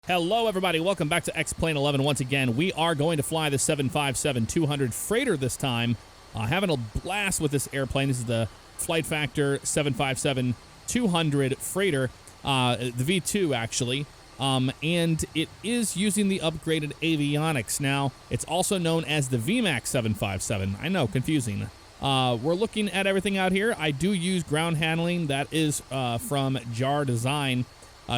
Hello, everybody. Welcome back to X-Plane 11. Once again, we are going to fly the 757-200 freighter this time. Having a blast with this airplane. This is the Flight Factor 757-200 freighter, the V2, actually. And it is using the upgraded avionics. Now, it's also known as the VMAX 757. I know, confusing. We're looking at everything out here. I do use ground handling. That is from Jar Design.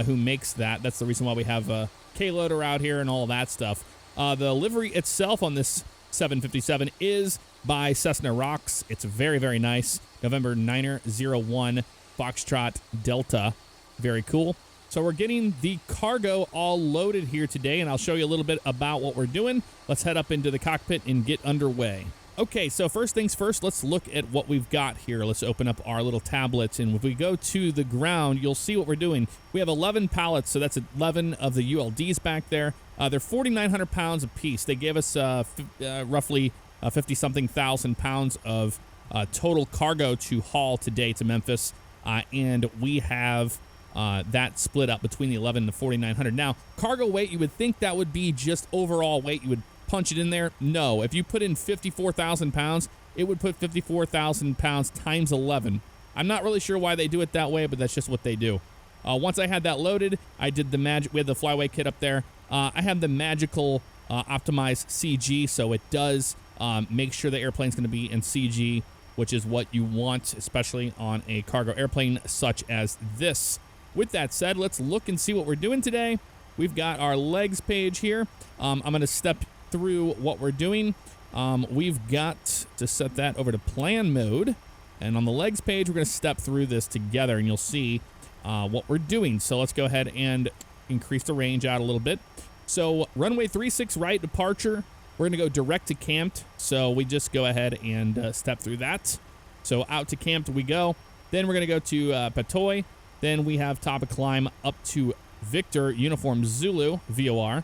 Who makes that. That's the reason why we have a K-loader out here and all that stuff. The livery itself on this 757 is by Cessna Rocks. It's very, very nice. November 901 Foxtrot Delta. Very cool. So we're getting the cargo all loaded here today, and I'll show you a little bit about what we're doing. Let's head up into the cockpit and get underway. Okay, so first things first, let's look at what we've got here. Let's open up our little tablets, and if we go to the ground, you'll see what we're doing. We have 11 pallets, so that's 11 of the ULDs back there. They're 4,900 pounds apiece. They gave us roughly 50-something thousand pounds of total cargo to haul today to Memphis, and we have that split up between the 11 and the 4,900. Now, cargo weight, you would think that would be just overall weight. You would punch it in there. No, if you put in 54,000 pounds, it would put 54,000 pounds times 11. I'm not really sure why they do it that way, but that's just what they do. Once I had that loaded, I did the we had the flyway kit up there. I have the magical optimized CG, so it does make sure the airplane's going to be in CG, which is what you want, especially on a cargo airplane such as this. With that said, let's look and see what we're doing today. We've got our legs page here. I'm going to step through what we're doing. We've got to set that over to plan mode, and on the legs page we're going to step through this together and you'll see what we're doing. So let's go ahead and increase the range out a little bit. So runway 36 right departure, we're going to go direct to camped, so we just go ahead and step through that. So out to camped we go. Then we're going to go to Patoy. Then we have top of climb up to Victor Uniform Zulu VOR.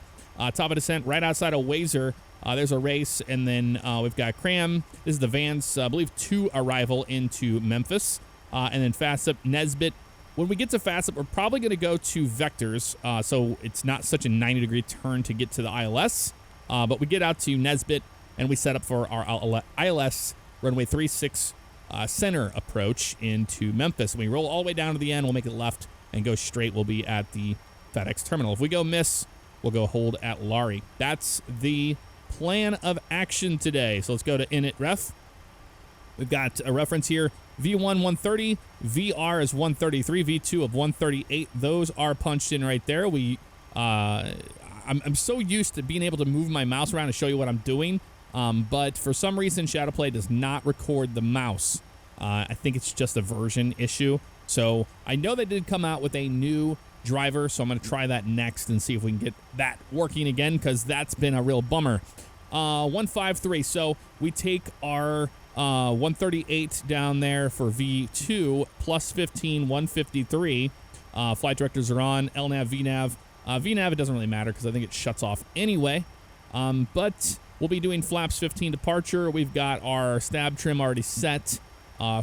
Top of descent right outside of Wazer. There's a race, and then we've got Cram. This is the Vans, I believe, 2 arrival into Memphis. And then fast up Nesbitt. When we get to fast up, we're probably going to go to Vectors, so it's not such a 90-degree turn to get to the ILS. But we get out to Nesbitt, and we set up for our ILS runway 36 center approach into Memphis. When we roll all the way down to the end, we'll make it left and go straight. We'll be at the FedEx terminal. If we go miss, we'll go hold at Laurie. That's the plan of action today. So let's go to init ref. We've got a reference here. V1 130, VR is 133, V2 of 138. Those are punched in right there. I'm so used to being able to move my mouse around and show you what I'm doing, but for some reason Shadowplay does not record the mouse. I think it's just a version issue. So I know they did come out with a new driver, so I'm going to try that next and see if we can get that working again, because that's been a real bummer. 153, so we take our 138 down there for V2, plus 15, 153. Flight directors are on, LNAV, VNAV. VNAV, it doesn't really matter because I think it shuts off anyway. But we'll be doing flaps 15 departure. We've got our stab trim already set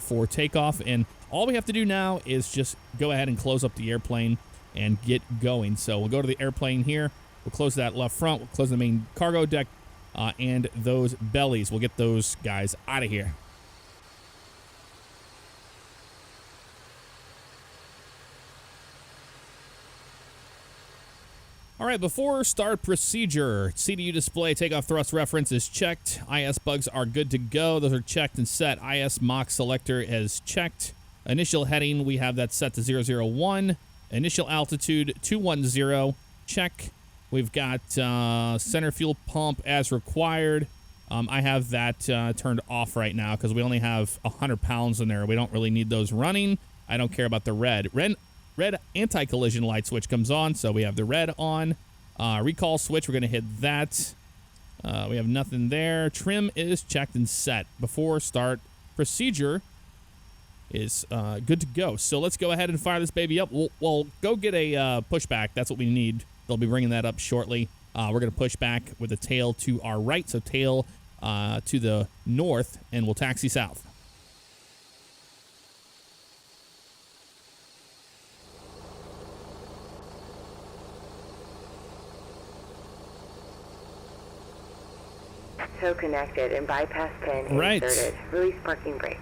for takeoff, and all we have to do now is just go ahead and close up the airplane and get going. So we'll go to the airplane here. We'll close that left front. We'll close the main cargo deck and those bellies. We'll get those guys out of here. All right, before start procedure, CDU display takeoff thrust reference is checked. IS bugs are good to go. Those are checked and set. IS Mach selector is checked. Initial heading, we have that set to 001. Initial altitude 210, check. We've got center fuel pump as required. I have that turned off right now because we only have 100 pounds in there. We don't really need those running. I don't care about the red. Red anti-collision light switch comes on, so we have the red on. Recall switch, we're going to hit that. We have nothing there. Trim is checked and set. Before start procedure is good to go. So let's go ahead and fire this baby up. We'll go get a pushback. That's what we need. They'll be bringing that up shortly. We're going to push back with the tail to our right, so tail to the north, and we'll taxi south. Tow connected and bypass pin inserted. Release parking brake.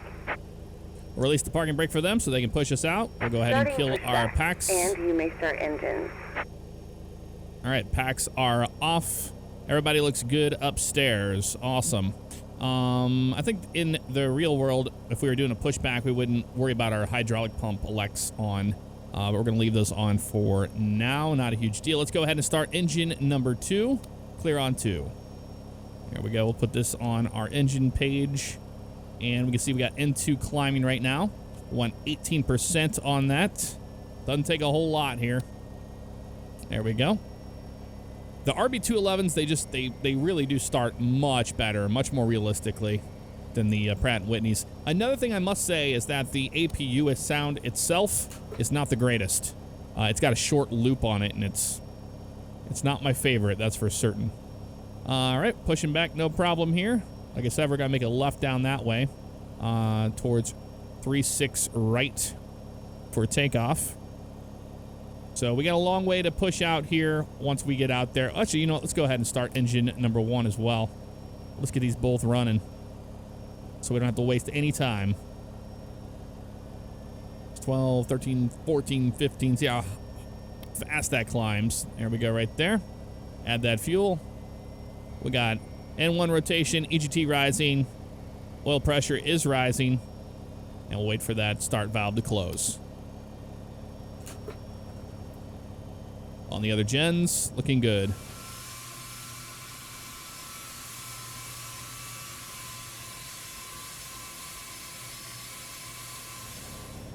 Release the parking brake for them so they can push us out. We'll go ahead and kill our packs. And you may start engines. All right, packs are off. Everybody looks good upstairs. Awesome. I think in the real world, if we were doing a pushback, we wouldn't worry about our hydraulic pump elects on. But we're going to leave those on for now. Not a huge deal. Let's go ahead and start engine number 2. Clear on 2. There we go. We'll put this on our engine page. And we can see we got N2 climbing right now. Want 18% on that. Doesn't take a whole lot here. There we go. The RB211s, they really do start much better, much more realistically than the Pratt & Whitneys. Another thing I must say is that the APU sound itself is not the greatest. It's got a short loop on it, and it's not my favorite, that's for certain. All right, pushing back, no problem here. Like I said, we're going to make a left down that way towards 3-6 right for takeoff. So we got a long way to push out here once we get out there. Actually, you know what? Let's go ahead and start engine number 1 as well. Let's get these both running so we don't have to waste any time. 12, 13, 14, 15. See how fast that climbs. There we go right there. Add that fuel. We got N1 rotation, EGT rising. Oil pressure is rising. And we'll wait for that start valve to close. On the other gens, looking good.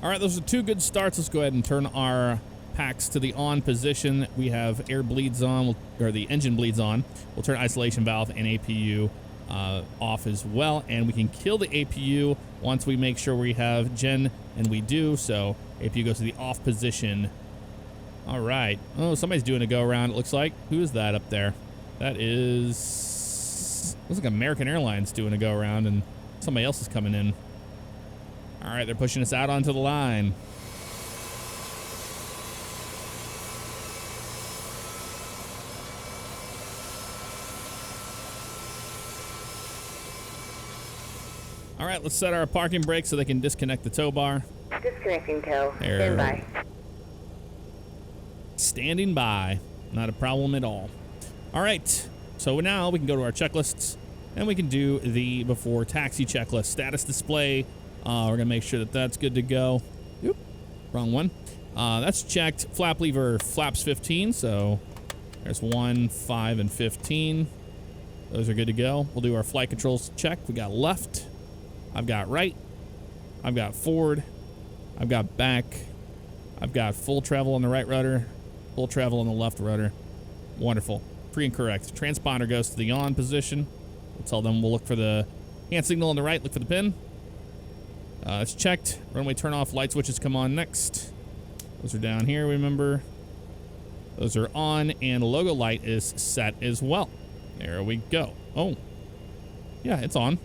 All right, those are 2 good starts. Let's go ahead and turn our packs to the on position. We have air bleeds on, or the engine bleeds on. We'll turn isolation valve and APU off as well, and we can kill the APU once we make sure we have gen, and we do. So APU goes to the off position. All right. Oh, somebody's doing a go around, it looks like. Who is that up there? That is... looks like American Airlines doing a go around, and somebody else is coming in. All right, they're pushing us out onto the line. All right, let's set our parking brake so they can disconnect the tow bar. Disconnecting tow. Stand by. Standing by. Not a problem at all. All right, so now we can go to our checklists and we can do the before taxi checklist. Status display. We're going to make sure that that's good to go. Oop, wrong one. That's checked. Flap lever flaps 15, so there's 1, 5, and 15. Those are good to go. We'll do our flight controls check. We got left. I've got right. I've got forward. I've got back. I've got full travel on the right rudder. Full travel on the left rudder. Wonderful. Free and correct. Transponder goes to the on position. We'll tell them we'll look for the hand signal on the right. Look for the pin. It's checked. Runway turn off. Light switches come on next. Those are down here, remember. Those are on, and logo light is set as well. There we go. Oh. Yeah, it's on.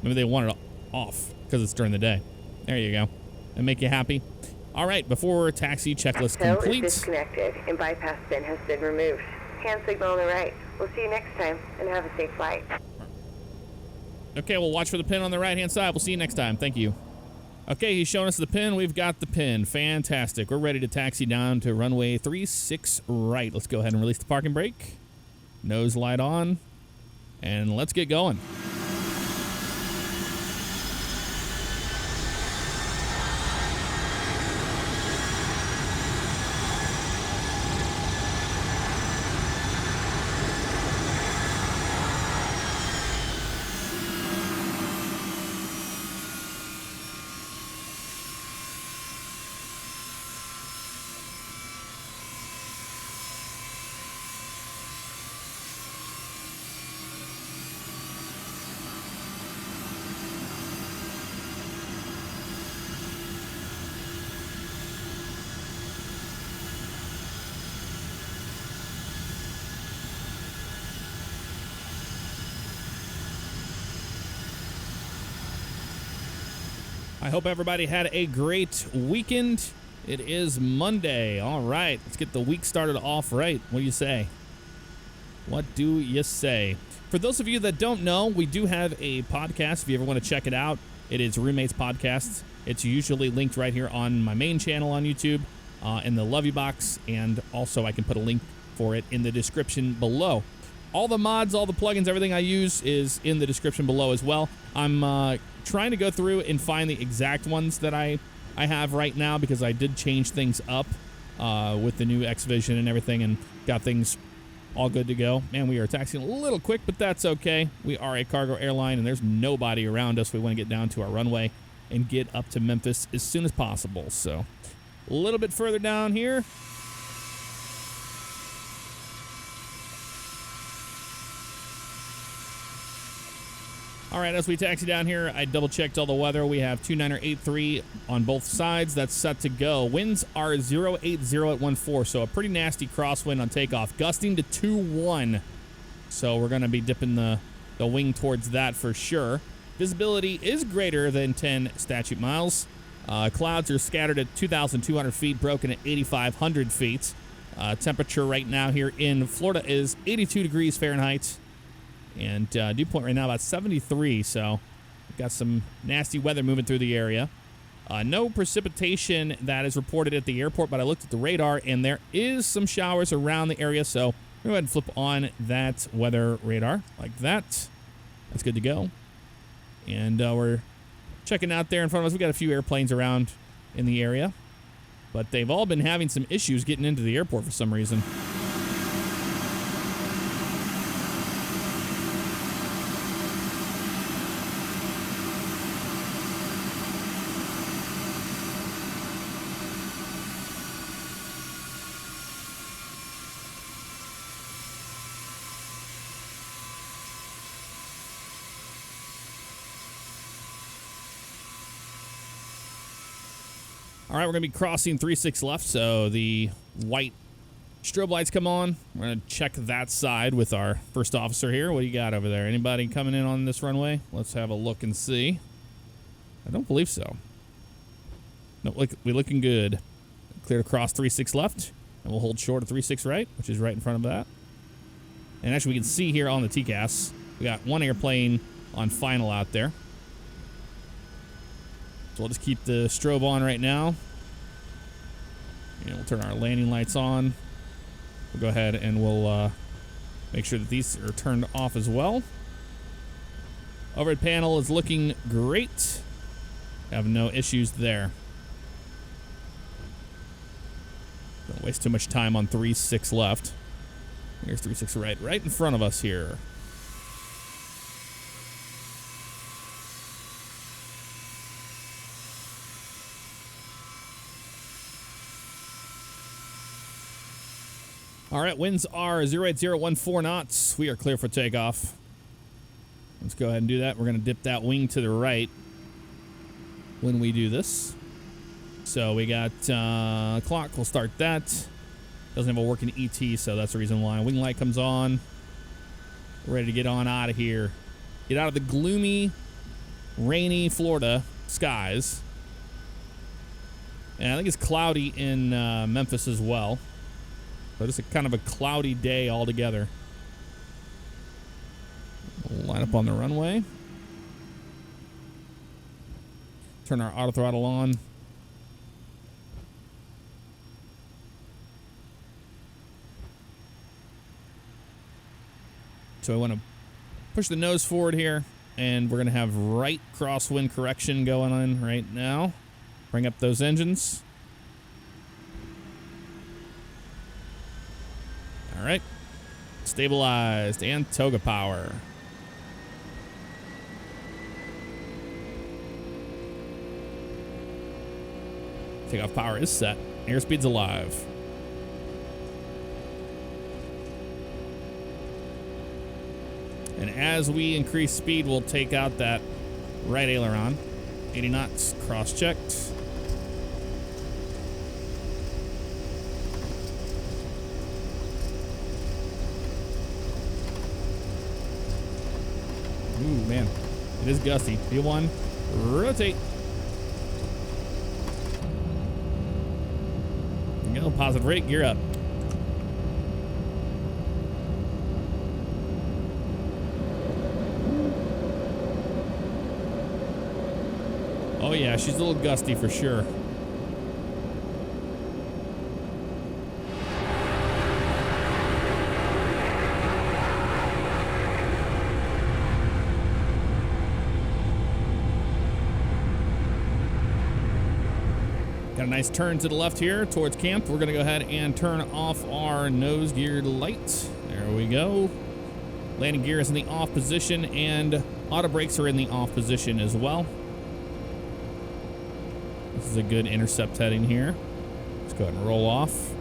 Maybe they want it off because it's during the day. There you go. And make you happy. All right, before taxi checklist complete. Is disconnected and bypass pin has been removed. Hand signal on the right. We'll see you next time and have a safe flight. Okay, we'll watch for the pin on the right-hand side. We'll see you next time. Thank you. Okay, he's showing us the pin. We've got the pin. Fantastic. We're ready to taxi down to runway 36 right. Let's go ahead and release the parking brake. Nose light on. And let's get going. I hope everybody had a great weekend. It is Monday. All right, let's get the week started off right. What do you say? What do you say? For those of you that don't know, we do have a podcast. If you ever want to check it out, it is Roommates Podcast. It's usually linked right here on my main channel on YouTube, in the Love You box, and also I can put a link for it in the description below. All the mods, all the plugins, everything I use is in the description below as well. I'm trying to go through and find the exact ones that I have right now, because I did change things up with the new X Vision and everything, and got things all good to go. Man, we are taxiing a little quick, but that's okay. We are a cargo airline, and there's nobody around us. We want to get down to our runway and get up to Memphis as soon as possible. So a little bit further down here. All right, as we taxi down here, I double-checked all the weather. We have 2983 on both sides. That's set to go. Winds are 080 at 14, so a pretty nasty crosswind on takeoff, gusting to 21. So we're going to be dipping the wing towards that for sure. Visibility is greater than 10 statute miles. Clouds are scattered at 2,200 feet, broken at 8,500 feet. Temperature right now here in Florida is 82 degrees Fahrenheit. And dew point right now about 73, so we've got some nasty weather moving through the area. No precipitation that is reported at the airport, but I looked at the radar, and there is some showers around the area, so we'll go ahead and flip on that weather radar like that. That's good to go. And we're checking out there in front of us. We've got a few airplanes around in the area, but they've all been having some issues getting into the airport for some reason. All right, we're going to be crossing 36 left, so the white strobe lights come on. We're going to check that side with our first officer here. What do you got over there? Anybody coming in on this runway? Let's have a look and see. I don't believe so. No, we're looking good. Clear to cross 36 left, and we'll hold short of 36 right, which is right in front of that. And actually, we can see here on the TCAS, we got one airplane on final out there. So we'll just keep the strobe on right now. And we'll turn our landing lights on. We'll go ahead and we'll make sure that these are turned off as well. Overhead panel is looking great. Have no issues there. Don't waste too much time on 36 left. Here's 36 right in front of us here. All right, winds are 08014 knots. We are clear for takeoff. Let's go ahead and do that. We're going to dip that wing to the right when we do this. So we got clock. We'll start that. Doesn't have a working ET, so that's the reason why. Wing light comes on. We're ready to get on out of here. Get out of the gloomy, rainy Florida skies. And I think it's cloudy in Memphis as well. So it's kind of a cloudy day altogether. We'll line up on the runway. Turn our auto throttle on. So I want to push the nose forward here, and we're going to have right crosswind correction going on right now. Bring up those engines. All right, stabilized and toga power. Takeoff power is set. Airspeed's alive. And as we increase speed, we'll take out that right aileron. 80 knots, cross-checked. Ooh, man. It is gusty. V1, rotate. There you go. Positive rate, gear up. yeah, she's a little gusty for sure. Got a nice turn to the left here towards camp. We're going to go ahead and turn off our nose gear light. There we go. Landing gear is in the off position, and auto brakes are in the off position as well. This is a good intercept heading here. Let's go ahead and roll off.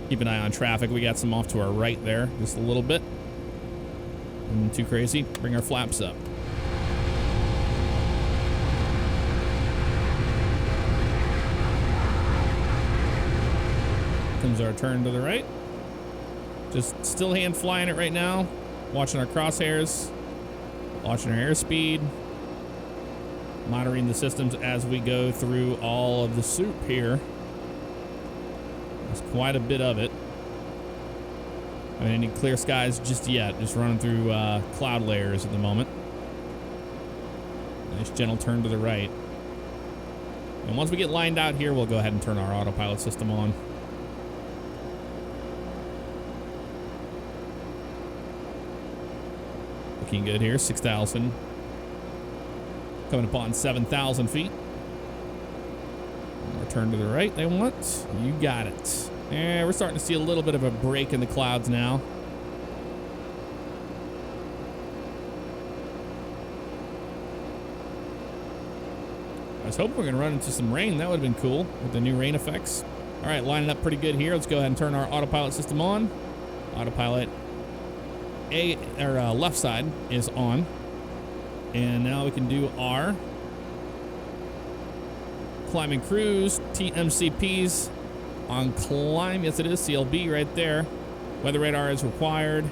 Keep an eye on traffic. We got some off to our right there, just a little bit. Nothing too crazy. Bring our flaps up. Comes our turn to the right. Just still hand flying it right now. Watching our crosshairs. Watching our airspeed. Monitoring the systems as we go through all of the soup here. There's quite a bit of it. I mean, any clear skies just yet. Just running through cloud layers at the moment. Nice gentle turn to the right. And once we get lined out here, we'll go ahead and turn our autopilot system on. Looking good here, 6,000. Coming upon 7,000 feet. One more turn to the right they want. You got it. And we're starting to see a little bit of a break in the clouds now. I was hoping we were going to run into some rain. That would have been cool with the new rain effects. All right, lining up pretty good here. Let's go ahead and turn our autopilot system on. Autopilot left side is on. And now we can do our climb and cruise, TMCPs on climb. Yes, it is CLB right there. Weather radar is required.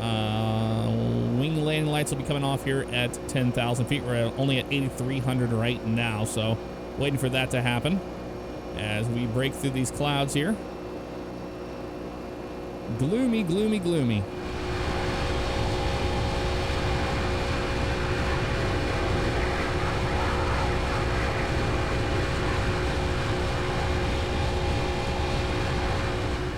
Wing landing lights will be coming off here at 10,000 feet. We're only at 8,300 right now, so waiting for that to happen as we break through these clouds here. Gloomy, gloomy, gloomy.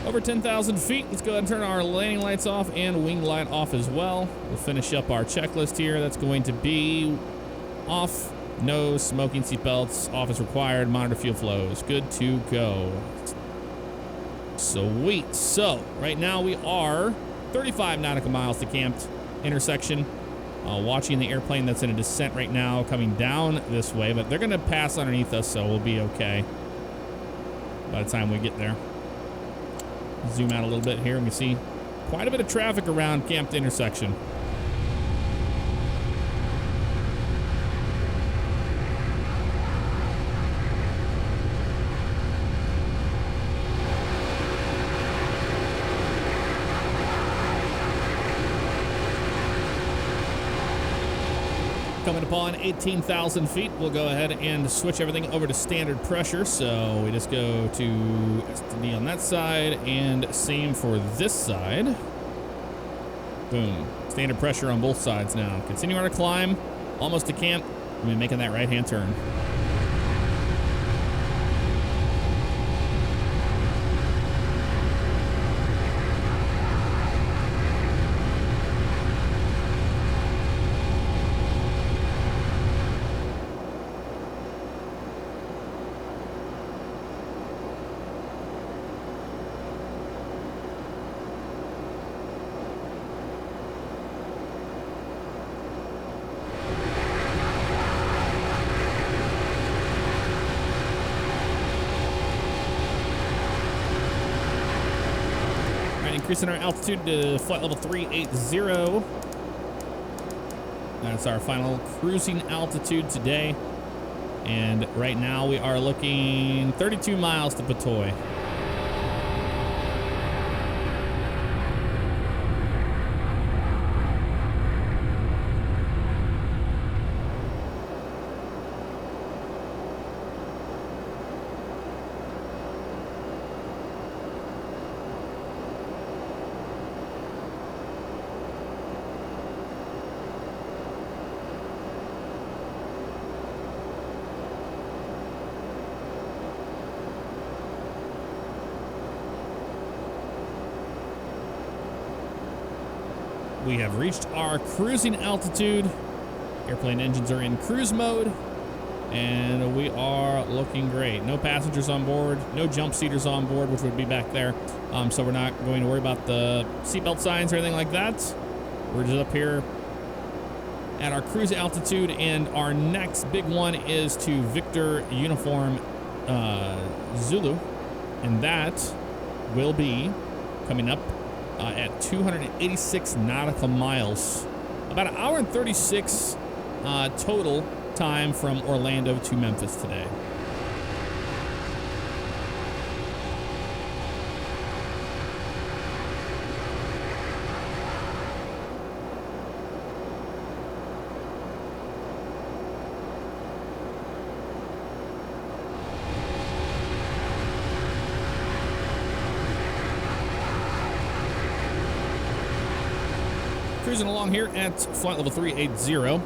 Over 10,000 feet. Let's go ahead and turn our landing lights off and wing light off as well. We'll finish up our checklist here. That's going to be off, no smoking seatbelts, off as required, monitor fuel flows. Good to go. Sweet. So right now we are 35 nautical miles to camped intersection. Watching the airplane that's in a descent right now coming down this way, but they're going to pass underneath us, so we'll be okay by the time we get there. Zoom out a little bit here and we see quite a bit of traffic around camped intersection. Coming upon 18,000 feet, we'll go ahead and switch everything over to standard pressure. So we just go to STD on that side and same for this side. Boom. Standard pressure on both sides now. Continue our climb, almost to camp. We'll be making that right-hand turn. Increasing our altitude to flight level 380. That's our final cruising altitude today. And right now we are looking 32 miles to Patoy. We have reached our cruising altitude. Airplane engines are in cruise mode. And we are looking great. No passengers on board, no jump seaters on board, which would be back there. So we're not going to worry about the seatbelt signs or anything like that. We're just up here at our cruise altitude, and our next big one is to Victor Uniform Zulu, and that will be coming up at 286 nautical miles. About an hour and 36 total time from Orlando to Memphis today. Cruising along here at flight level 380.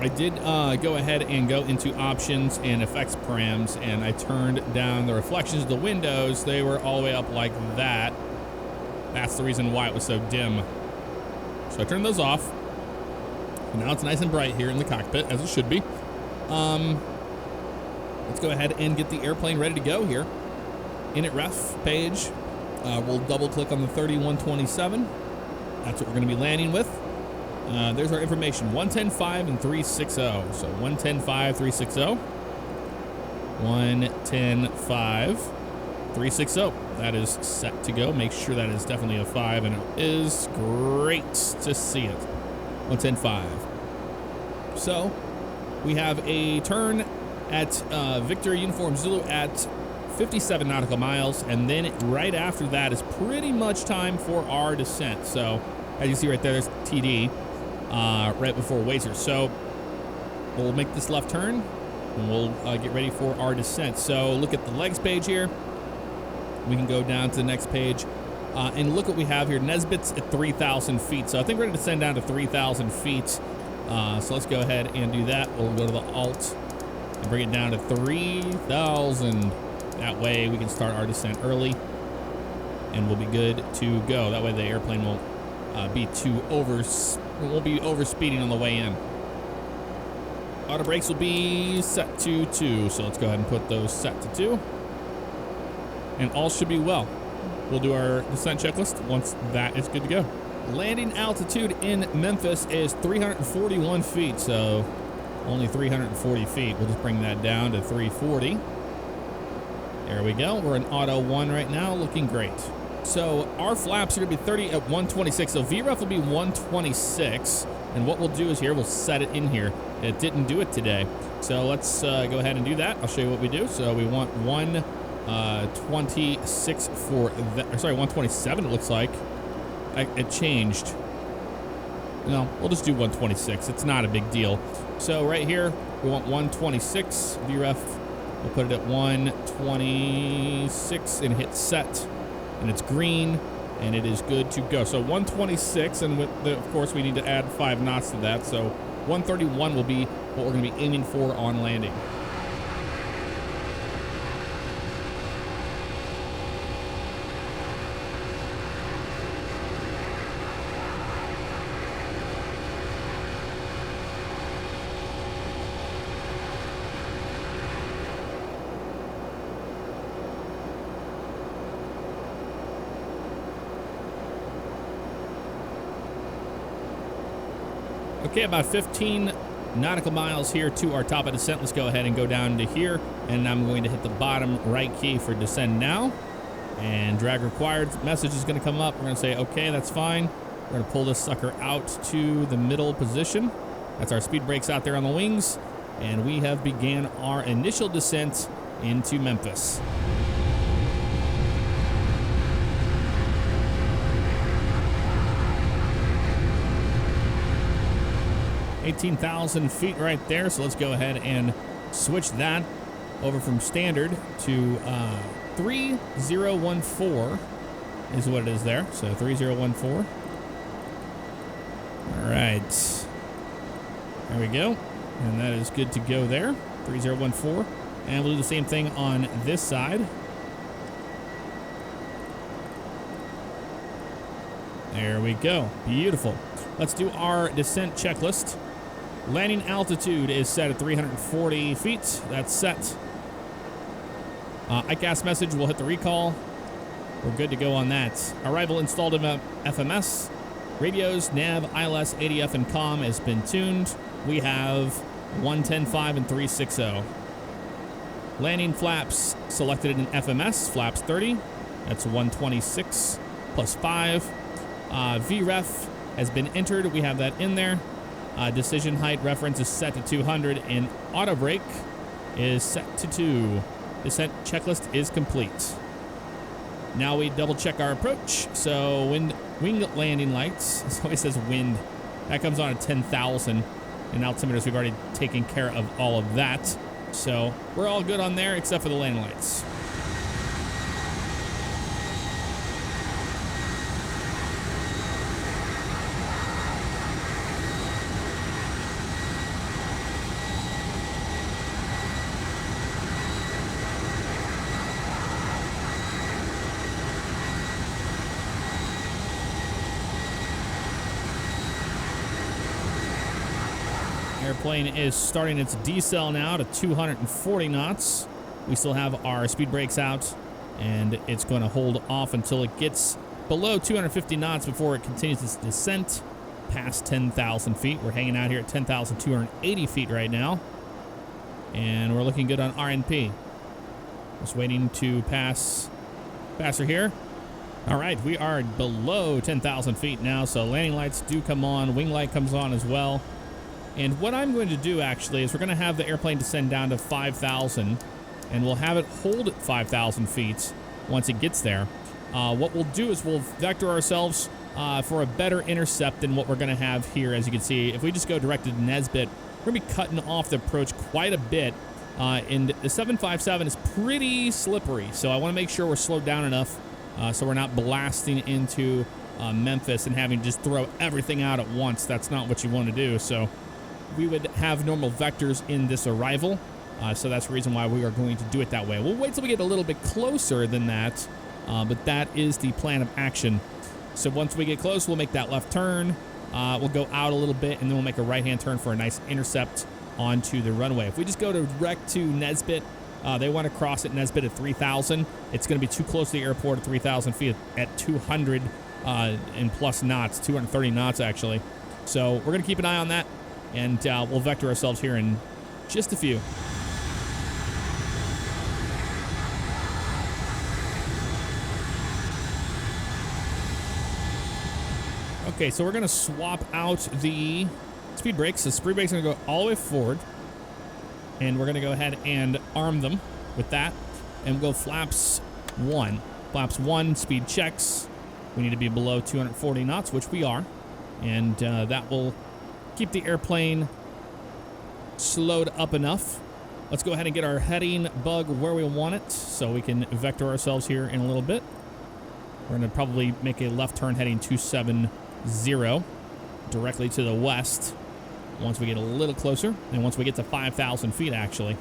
I did go ahead and go into options and effects params, and I turned down the reflections of the windows. They were all the way up like that. That's the reason why it was so dim. So I turned those off. And now it's nice and bright here in the cockpit, as it should be. Let's go ahead and get the airplane ready to go here. Init ref page. We'll double click on the 3127. That's what we're going to be landing with. There's our information, 110.5 and 360. So 110.5, 360. 110.5, 360. That is set to go. Make sure that is definitely a 5, and it is great to see it. 110.5. So we have a turn at Victor Uniform Zulu at 57 nautical miles, and then right after that is pretty much time for our descent. So as you see right there, there's TD right before Wazer. So we'll make this left turn and we'll get ready for our descent. So look at the legs page here. We can go down to the next page and look what we have here. Nesbitt's at 3,000 feet. So I think we're going to descend down to 3,000 feet. So let's go ahead and do that. We'll go to the Alt and bring it down to 3,000. That way we can start our descent early and we'll be good to go. That way the airplane won't be won't be over speeding on the way in. Auto brakes will be set to 2. So let's go ahead and put those set to 2. And all should be well. We'll do our descent checklist once that is good to go. Landing altitude in Memphis is 341 feet. So only 340 feet. We'll just bring that down to 340. There we go. We're in auto 1 right now, looking great. So our flaps are going to be 30 at 126. So VREF will be 126. And what we'll do is here, we'll set it in here. It didn't do it today. So let's go ahead and do that. I'll show you what we do. So we want 126 for that. Sorry, 127 it looks like. It changed. No, we'll just do 126. It's not a big deal. So right here, we want 126 VREF. We'll put it at 126 and hit set. And it's green, and it is good to go. So 126, and of course we need to add 5 knots to that. So 131 will be what we're going to be aiming for on landing. Okay, about 15 nautical miles here to our top of descent. Let's go ahead and go down to here, and I'm going to hit the bottom right key for descend now. And drag required message is going to come up. We're going to say, okay, that's fine. We're going to pull this sucker out to the middle position. That's our speed brakes out there on the wings. And we have began our initial descent into Memphis. 18,000 feet right there. So let's go ahead and switch that over from standard to 3014 is what it is there. So 3014. All right. There we go. And that is good to go there. 3014. And we'll do the same thing on this side. There we go. Beautiful. Let's do our descent checklist. Landing altitude is set at 340 feet. That's set. ICAS message will hit the recall. We're good to go on that. Arrival installed in FMS. Radios, nav, ILS, ADF, and COM has been tuned. We have 110.5 and 360. Landing flaps selected in FMS. Flaps 30. That's 126 plus 5. VREF has been entered. We have that in there. Decision height reference is set to 200, and auto brake is set to 2. Descent checklist is complete. Now we double check our approach. So wing landing lights. So it says wind. That comes on at 10,000. And altimeters, we've already taken care of all of that. So we're all good on there except for the landing lights. Airplane is starting its decel now to 240 knots. We still have our speed brakes out, and it's going to hold off until it gets below 250 knots before it continues its descent past 10,000 feet. We're hanging out here at 10,280 feet right now, and we're looking good on RNP. Just waiting to pass her here. All right, we are below 10,000 feet now, so landing lights do come on. Wing light comes on as well. And what I'm going to do, actually, is we're going to have the airplane descend down to 5,000, and we'll have it hold at 5,000 feet once it gets there. What we'll do is we'll vector ourselves for a better intercept than what we're going to have here. As you can see, if we just go directed to Nesbitt, we're going to be cutting off the approach quite a bit. And the 757 is pretty slippery, so I want to make sure we're slowed down enough so we're not blasting into Memphis and having to just throw everything out at once. That's not what you want to do. So we would have normal vectors in this arrival, so that's the reason why we are going to do it that way. We'll wait till we get a little bit closer than that, but that is the plan of action. So once we get close, we'll make that left turn. We'll go out a little bit, and then we'll make a right-hand turn for a nice intercept onto the runway. If we just go direct to Nesbitt, they want to cross at Nesbitt at 3,000. It's going to be too close to the airport at 3,000 feet at 200 and plus knots, 230 knots actually. So we're going to keep an eye on that. And we'll vector ourselves here in just a few. Okay, so we're going to swap out the speed brakes. The speed brakes are going to go all the way forward. And we're going to go ahead and arm them with that. And we'll go flaps 1. Flaps 1, speed checks. We need to be below 240 knots, which we are. And that will keep the airplane slowed up enough. Let's go ahead and get our heading bug where we want it so we can vector ourselves here in a little bit. We're going to probably make a left turn heading 270 directly to the west once we get a little closer, and once we get to 5,000 feet actually.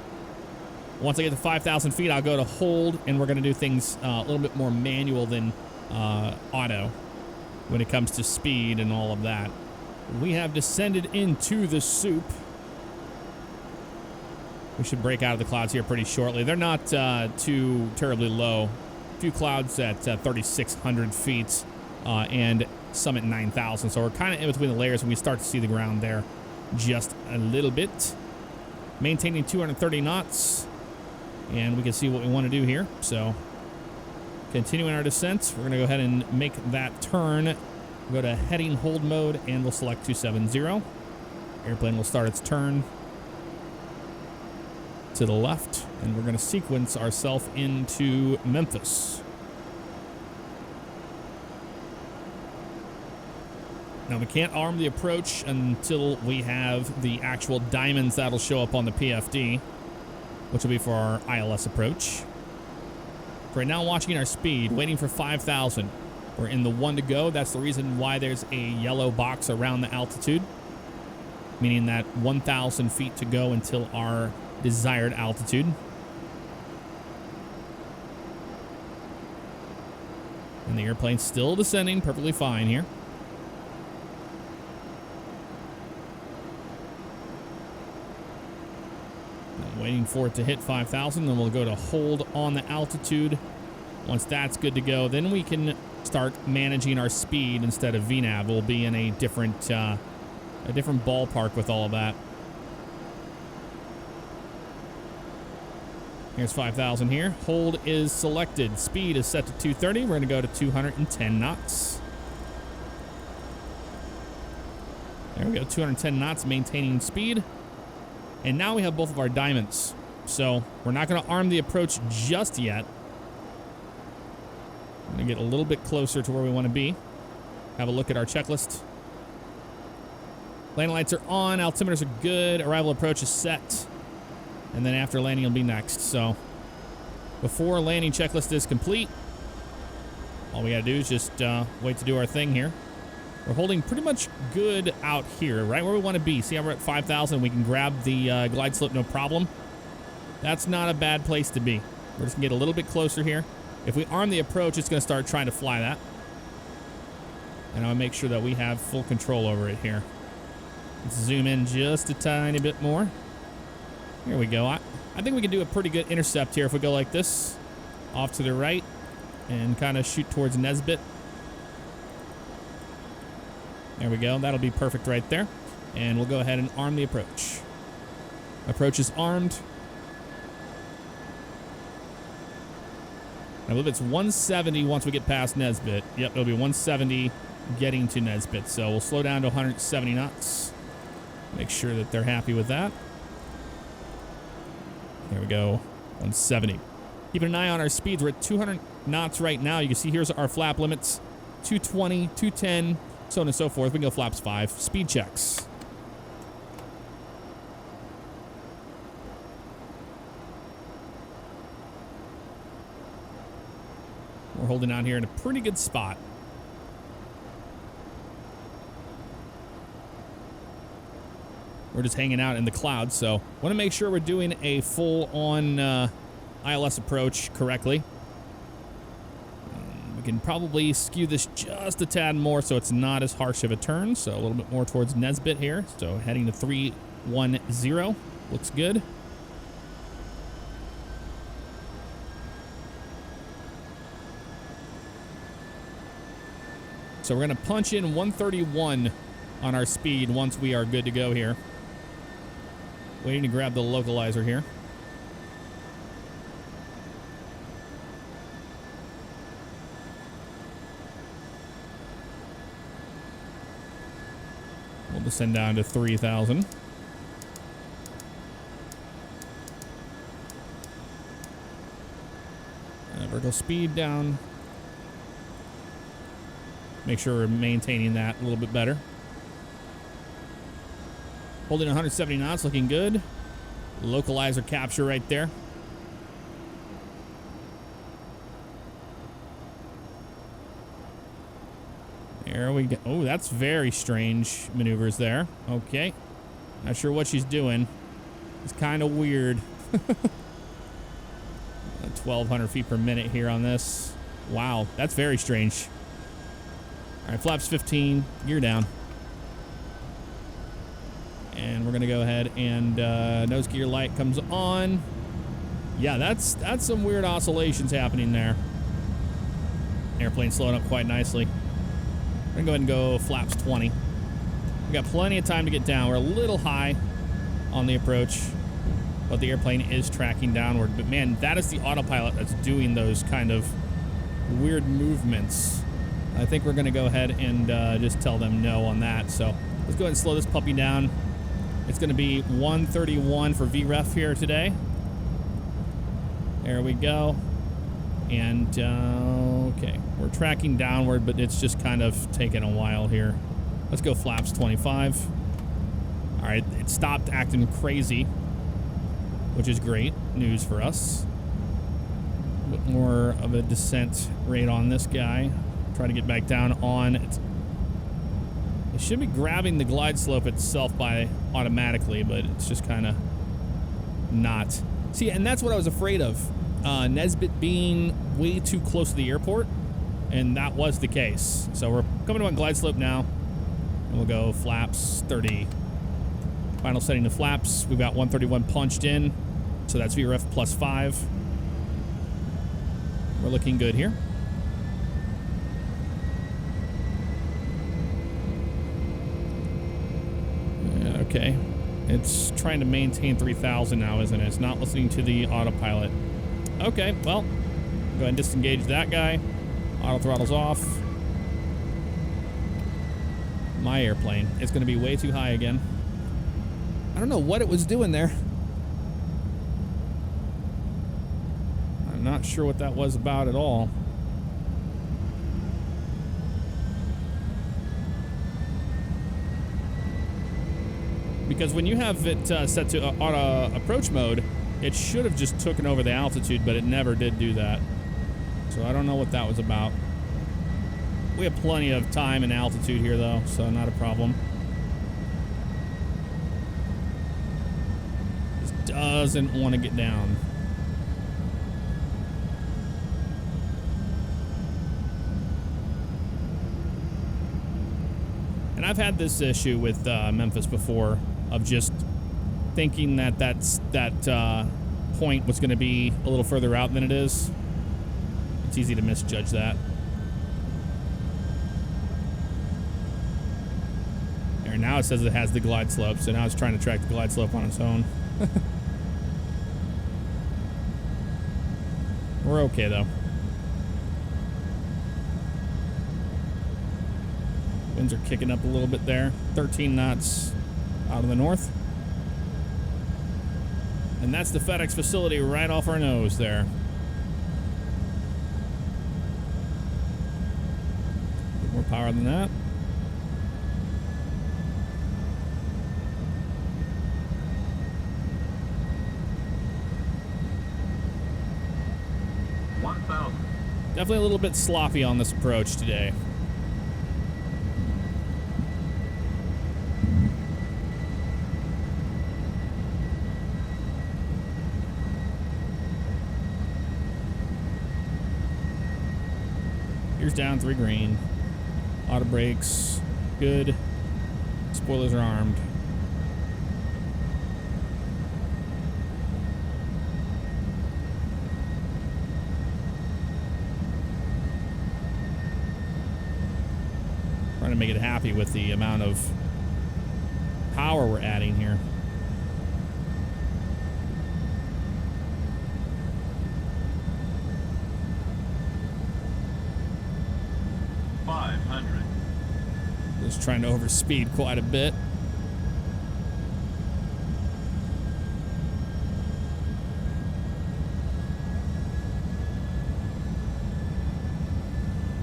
Once I get to 5,000 feet, I'll go to hold, and we're going to do things a little bit more manual than auto when it comes to speed and all of that. We have descended into the soup. We should break out of the clouds here pretty shortly. They're not too terribly low. A few clouds at 3,600 feet and some at 9,000. So we're kind of in between the layers, and we start to see the ground there just a little bit. Maintaining 230 knots. And we can see what we want to do here. So continuing our descent, we're going to go ahead and make that turn. Go to heading hold mode, and we'll select 270. Airplane will start its turn to the left, and we're going to sequence ourselves into Memphis. Now, we can't arm the approach until we have the actual diamonds that'll show up on the PFD, which will be for our ILS approach. Right now, watching our speed, waiting for 5,000. We're in the 1 to go. That's the reason why there's a yellow box around the altitude, meaning that 1,000 feet to go until our desired altitude. And the airplane's still descending perfectly fine here. Waiting for it to hit 5,000, then we'll go to hold on the altitude. Once that's good to go, then we can start managing our speed instead of VNAV. We'll be in a different ballpark with all of that. Here's 5,000 here. Hold is selected. Speed is set to 230. We're going to go to 210 knots. There we go, 210 knots, maintaining speed. And now we have both of our diamonds. So we're not going to arm the approach just yet. I'm going to get a little bit closer to where we want to be. Have a look at our checklist. Landing lights are on. Altimeters are good. Arrival approach is set. And then after landing will be next. So before landing checklist is complete, all we got to do is just wait to do our thing here. We're holding pretty much good out here, right where we want to be. See how we're at 5,000? We can grab the glide slope, no problem. That's not a bad place to be. We're just going to get a little bit closer here. If we arm the approach, it's going to start trying to fly that. And I'll make sure that we have full control over it here. Let's zoom in just a tiny bit more. Here we go. I think we can do a pretty good intercept here if we go like this. Off to the right and kind of shoot towards Nesbit. There we go. That'll be perfect right there. And we'll go ahead and arm the approach. Approach is armed. I believe it's 170 once we get past Nesbit. Yep, it'll be 170 getting to Nesbit. So we'll slow down to 170 knots. Make sure that they're happy with that. There we go. 170. Keeping an eye on our speeds. We're at 200 knots right now. You can see here's our flap limits. 220, 210, so on and so forth. We can go flaps 5. Speed checks. We're holding out here in a pretty good spot. We're just hanging out in the clouds, so want to make sure we're doing a full-on ILS approach correctly. We can probably skew this just a tad more so it's not as harsh of a turn, so a little bit more towards Nesbit here. So heading to 310. Looks good. So we're going to punch in 131 on our speed once we are good to go here. Waiting to grab the localizer here. We'll descend down to 3,000. Vertical speed down. Make sure we're maintaining that a little bit better. Holding 170 knots, looking good. Localizer capture right there. There we go. Oh, that's very strange maneuvers there. Okay. Not sure what she's doing. It's kind of weird. 1,200 feet per minute here on this. Wow, that's very strange. All right, flaps 15, gear down. And we're going to go ahead and nose gear light comes on. Yeah, that's some weird oscillations happening there. Airplane slowing up quite nicely. We're going to go ahead and go flaps 20. We got plenty of time to get down. We're a little high on the approach, but the airplane is tracking downward. But man, that is the autopilot that's doing those kind of weird movements. I think we're going to go ahead and just tell them no on that. So let's go ahead and slow this puppy down. It's going to be 131 for VREF here today. There we go. And, okay, we're tracking downward, but it's just kind of taking a while here. Let's go flaps 25. All right, it stopped acting crazy, which is great news for us. A bit more of a descent rate on this guy. Try to get back down on it. It should be grabbing the glide slope itself by automatically, but it's just kind of not. See, and that's what I was afraid of. Nesbit being way too close to the airport, and that was the case. So we're coming to on glide slope now, and we'll go flaps 30. Final setting of flaps. We've got 131 punched in. So that's VREF +5. We're looking good here. Okay. It's trying to maintain 3,000 now, isn't it? It's not listening to the autopilot. Okay, well, go ahead and disengage that guy. Auto throttle's off. My airplane is going to be way too high again. I don't know what it was doing there. I'm not sure what that was about at all. Because when you have it set to auto approach mode, it should have just taken over the altitude, but it never did do that. So I don't know what that was about. We have plenty of time and altitude here, though, so not a problem. Just doesn't want to get down. And I've had this issue with Memphis before, of just thinking that that point was going to be a little further out than it is. It's easy to misjudge that. There, now it says it has the glide slope, so now it's trying to track the glide slope on its own. We're okay, though. Winds are kicking up a little bit there. 13 knots out of the north. And that's the FedEx facility right off our nose there. A bit more power than that. Definitely a little bit sloppy on this approach today. Gears down, 3 green. Auto brakes, good. Spoilers are armed. Trying to make it happy with the amount of power we're adding here. Just trying to overspeed quite a bit.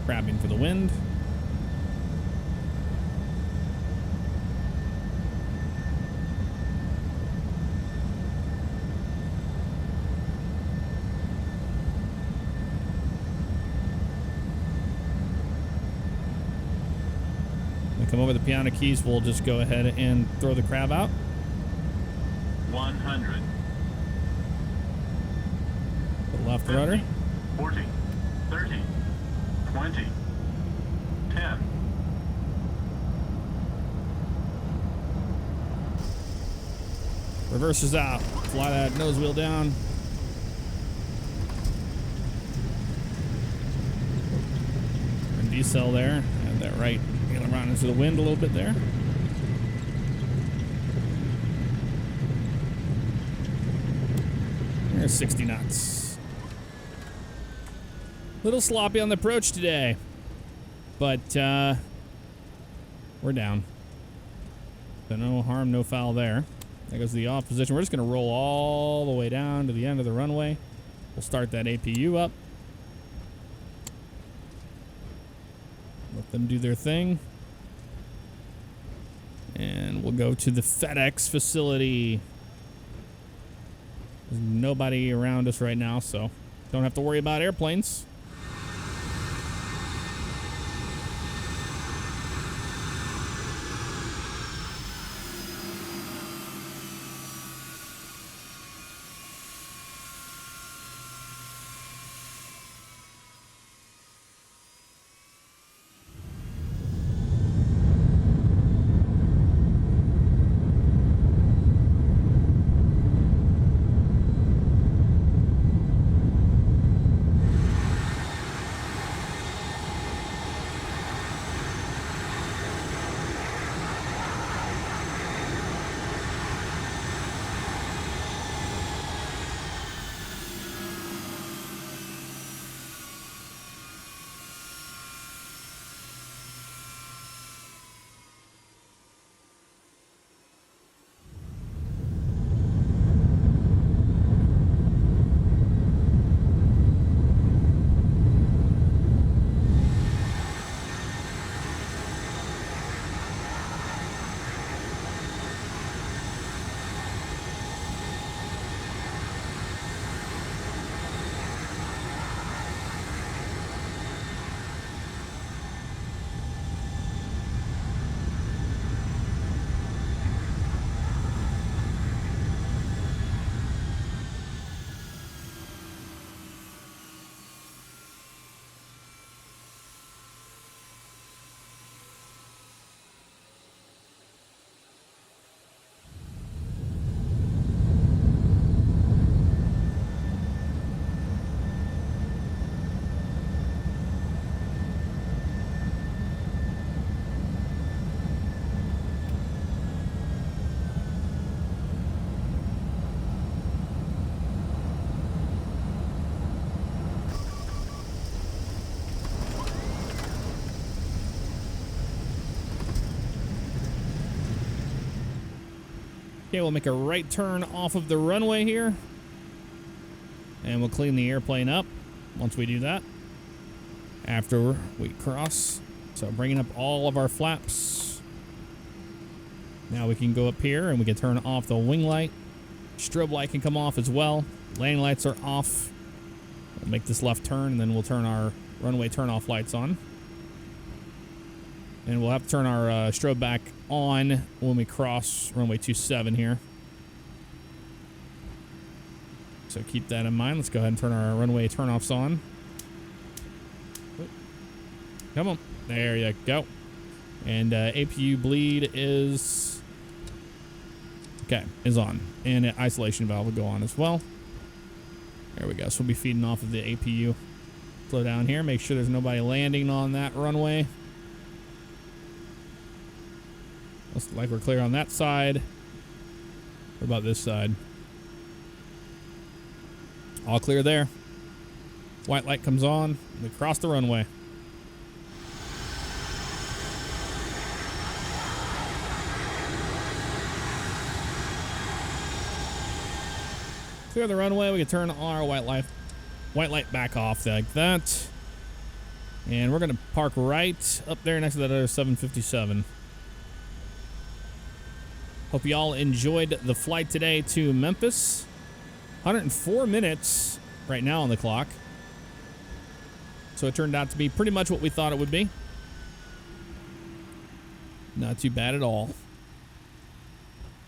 Grabbing for the wind. Come over the piano keys, we'll just go ahead and throw the crab out. 100. The left rudder. 40, 30, 20, 10. Reverses out. Fly that nose wheel down. And decel there. And that right. Around into the wind a little bit there. There's 60 knots. Little sloppy on the approach today, but we're down. So no harm, no foul there. There goes the off position. We're just going to roll all the way down to the end of the runway. We'll start that APU up. Let them do their thing. And we'll go to the FedEx facility. There's nobody around us right now, so don't have to worry about airplanes. Okay, we'll make a right turn off of the runway here. And we'll clean the airplane up once we do that. After we cross. So bringing up all of our flaps. Now we can go up here and we can turn off the wing light. Strobe light can come off as well. Landing lights are off. We'll make this left turn and then we'll turn our runway turn off lights on. And we'll have to turn our strobe back on when we cross runway 27 here. So keep that in mind. Let's go ahead and turn our runway turn-offs on. Come on. There you go. And APU bleed is... Okay, is on. And an isolation valve will go on as well. There we go. So we'll be feeding off of the APU. Slow down here. Make sure there's nobody landing on that runway. Looks like we're clear on that side. What about this side? All clear there. White light comes on. We cross the runway. Clear the runway. We can turn our white light back off like that. And we're going to park right up there next to that other 757. Hope you all enjoyed the flight today to Memphis. 104 minutes right now on the clock. So it turned out to be pretty much what we thought it would be. Not too bad at all.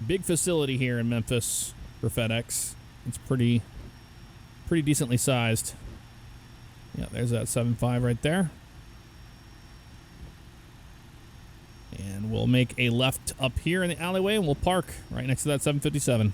Big facility here in Memphis for FedEx. It's pretty decently sized. Yeah, there's that 7.5 right there. And we'll make a left up here in the alleyway and we'll park right next to that 757.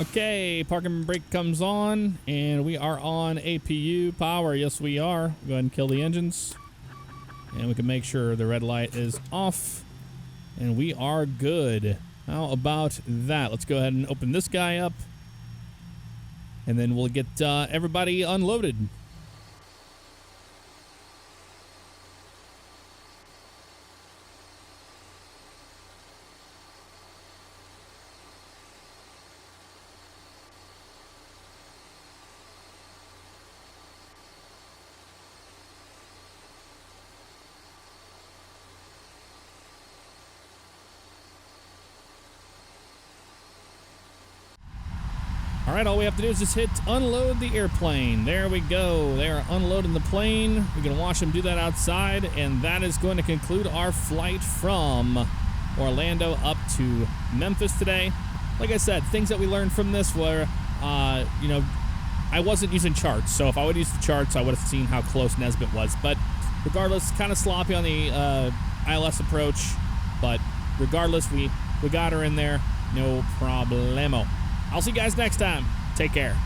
Okay, parking brake comes on, and we are on APU power. Yes, we are. Go ahead and kill the engines. And we can make sure the red light is off. And we are good. How about that? Let's go ahead and open this guy up. And then we'll get everybody unloaded. All right, all we have to do is just hit unload the airplane. There we go. They are unloading the plane. We can watch them do that outside, and that is going to conclude our flight from Orlando up to Memphis today. Like I said, things that we learned from this were, you know, I wasn't using charts, so if I would use the charts, I would have seen how close Nesbitt was. But regardless, kind of sloppy on the ILS approach, but regardless, we got her in there, no problemo. I'll see you guys next time. Take care.